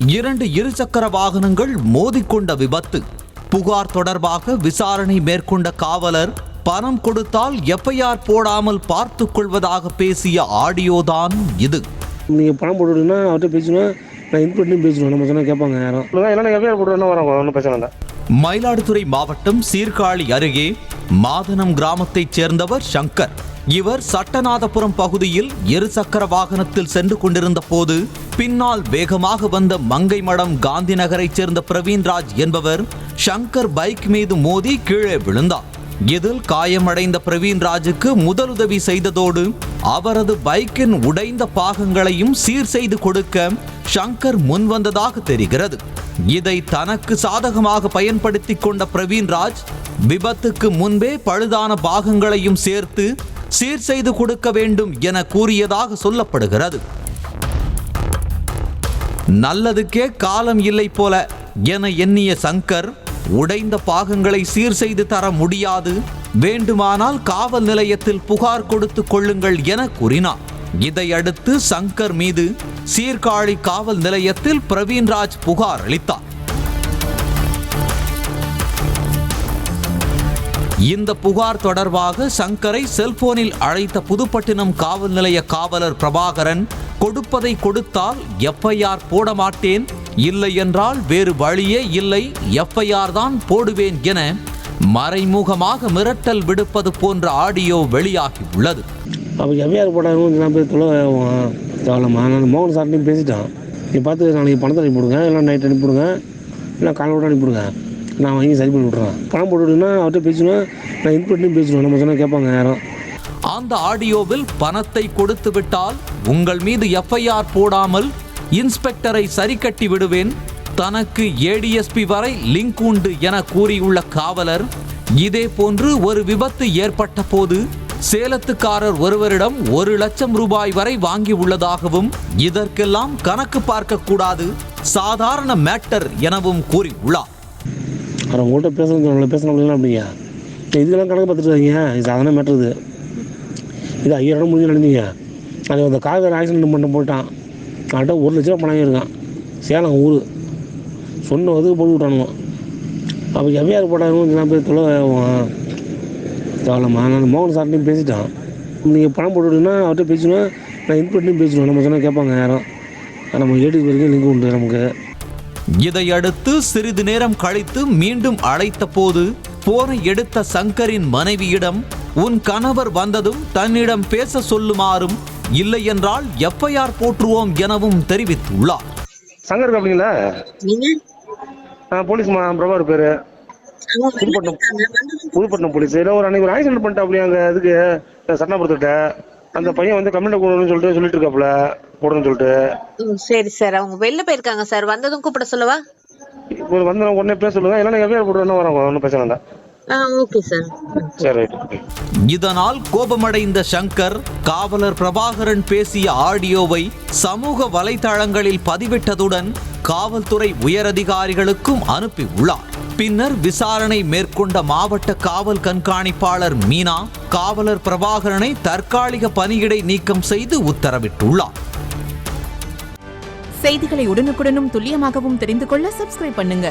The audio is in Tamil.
2 இருசக்கர வாகனங்கள் மோதிக்கொண்ட விபத்து. புகார் தொடர்பாக விசாரணை மேற்கொண்ட காவலர் பணம் கொடுத்தால் எஃப்ஐஆர் போடாமல் பார்த்துக் கொள்வதாக பேசிய ஆடியோதான் இது. நீங்கள் பணம் போட்டுவிட்டீங்கன்னா அவர்கிட்ட பேசணும், நான் இன்புட்லையும் பேசணும், நம்ம சொன்னால் கேட்பாங்க யாரும். எஃப்ஐஆர் போட்டு வரோம், ஒன்றும் பிரச்சனை இல்லை. மயிலாடுதுறை மாவட்டம் சீர்காழி அருகே மாதனம் கிராமத்தைச் சேர்ந்தவர் சங்கர். இவர் சட்டநாதபுரம் பகுதியில் இருசக்கர வாகனத்தில் சென்று கொண்டிருந்த போது பின்னால் வேகமாக வந்த மங்கைமடம் காந்தி நகரைச் சேர்ந்த பிரவீன்ராஜ் என்பவர் சங்கர் பைக் மீது மோதி கீழே விழுந்தார். இதில் காயமடைந்த பிரவீன்ராஜுக்கு முதலுதவி செய்ததோடு அவரது பைக்கின் உடைந்த பாகங்களையும் சீர் செய்து கொடுக்க சங்கர் முன்வந்ததாக தெரிகிறது. இதை தனக்கு சாதகமாக பயன்படுத்திக் கொண்ட பிரவீன்ராஜ் விபத்துக்கு முன்பே பழுதான பாகங்களையும் சேர்த்து சீர் செய்து கொடுக்க வேண்டும் என கூறியதாக சொல்லப்படுகிறது. நல்லதுக்கே காலம் இல்லை போல என எண்ணிய சங்கர் உடைந்த பாகங்களை சீர் செய்து தர முடியாது, வேண்டுமானால் காவல் நிலையத்தில் புகார் கொடுத்துக் கொள்ளுங்கள் என கூறினார். இதையடுத்து சங்கர் மீது சீர்காழி காவல் நிலையத்தில் பிரவீன்ராஜ் புகார் அளித்தார். இந்த புகார் தொடர்பாக சங்கரை செல்போனில் அழைத்த புதுப்பட்டினம் காவல் நிலைய காவலர் பிரபாகரன், கொடுப்பதை கொடுத்தால் எஃப்ஐஆர் போட மாட்டேன், இல்லை என்றால் வேறு வழியே இல்லை, எஃப்ஐஆர் தான் போடுவேன் என மறைமுகமாக மிரட்டல் விடுப்பது போன்ற ஆடியோ வெளியாகி உள்ளது. அப்போ எஃப்ஐஆர் போடாமல் நான் போய் தேவலம்மா, நான் மோகன் சார்ட்டையும் பேசிட்டேன். நீ பார்த்து நாளைக்கு பணத்தை அனுப்பிவிடுங்க, இல்லை நைட் அனுப்பிவிடுங்க, இல்லை காலையோட அனுப்பிவிடுங்க, நான் வாங்கி சரி பண்ணி விட்றேன். பணம் போட்டுவிட்டீங்கன்னா அவர்கிட்ட பேசணும், நான் இன்புட்லையும் பேசணும், நம்ம சொன்னால் கேட்பாங்க யாரும். அந்த ஆடியோவில் பணத்தை கொடுத்து விட்டால் உங்கள் மீது எஃப்ஐஆர் போடாமல் இன்ஸ்பெக்டரை சரி கட்டி விடுவேன், தனக்கு ஏடிஎஸ்பி வரை லிங்க் உண்டு என கூறியுள்ள காவலர், இதே போன்று ஒரு விபத்து ஏற்பட்ட போது சேலத்துக்காரர் ஒருவரிடம் 1 லட்சம் ரூபாய் வரை வாங்கி உள்ளதாகவும் இதற்கெல்லாம் கணக்கு பார்க்க கூடாது, சாதாரண மேட்டர் எனவும் கூறியுள்ளார். உங்கள்கிட்ட பேசணும் அப்படிங்க, இதெல்லாம் கணக்கு பார்த்துட்டு இருக்கீங்க, இது சாதாரண மேட்டர். இது 5000 முடிஞ்சு நடந்தீங்க. அது அந்த கார் ஆக்சிடென்ட் பண்ண போட்டான், அவன்கிட்ட 1 லட்ச ரூபா பணம் இருக்கான், சேலம் ஊர் சொன்ன வந்து போட்டு விட்டானுங்க. அப்போ எஃப்ஐஆர் போட்டாங்க, நான் போய் தேவலம்மா, நான் மோகன் சார்ட்டையும் பேசிட்டேன். நீங்கள் பணம் போட்டுவிட்டீங்கன்னா அவர்கிட்ட பேசணும், நான் இன்புட்லையும் பேசணும், நம்ம சொன்னால் கேட்பாங்க யாரும். நம்ம ஏடிஎஸ்பி வரைக்கும் லிங்க் உண்டு நமக்கு. இதையடுத்து சிறிது நேரம் கழித்து மீண்டும் அழைத்த போது போனை எடுத்த சங்கரின் மனைவியிடம், உன் கணவர் வந்ததும் தன்னிடம் பேச சொல்லுமாறும், இல்லை என்றால் எஃப்ஐஆர் போற்றுவோம் எனவும் தெரிவித்துள்ளார். சங்கர் அப்படிங்களா? போலீஸ்மா, பிரபாகர் பேரு, புதுப்பட்டினம் போலீஸ். ஏதோ அன்னைக்கு ஒரு ஆக்சிடென்ட் பண்ணிட்டா அப்படி அங்கே இதுக்கு சட்டநாதபுரத்துக்கிட்ட அந்த பையன் வந்து கம்ப்ளைண்ட் கொடுக்கணும்னு சொல்லிட்டு இருக்காப்புல, போடணும்னு சொல்லிட்டு. சரி சார், அவங்க வெளில போயிருக்காங்க சார், வந்ததும் கூப்பிட சொல்லவா? வந்து உடனே பேச சொல்லுங்க, இல்லைன்னா எஃப்ஐஆர் போட்டு வரோம், ஒன்றும் பிரச்சனை இல்லை. Okay sir. சரி. இதனால் கோபமடைந்த சங்கர் காவலர் பிரபாகரன் பேசிய ஆடியோவை சமூக வலைதளங்களில் பதிவிட்டதுடன் காவல்துறை உயரதிகாரிகளுக்கும் அனுப்பியுள்ளார். பின்னர் விசாரணை மேற்கொண்ட மாவட்ட காவல் கண்காணிப்பாளர் மீனா காவலர் பிரபாகரனை தற்காலிக பணியிடை நீக்கம் செய்து உத்தரவிட்டுள்ளார். செய்திகளை உடனுக்குடனும் துல்லியமாகவும் தெரிந்து கொள்ள சப்ஸ்கிரைப் பண்ணுங்க.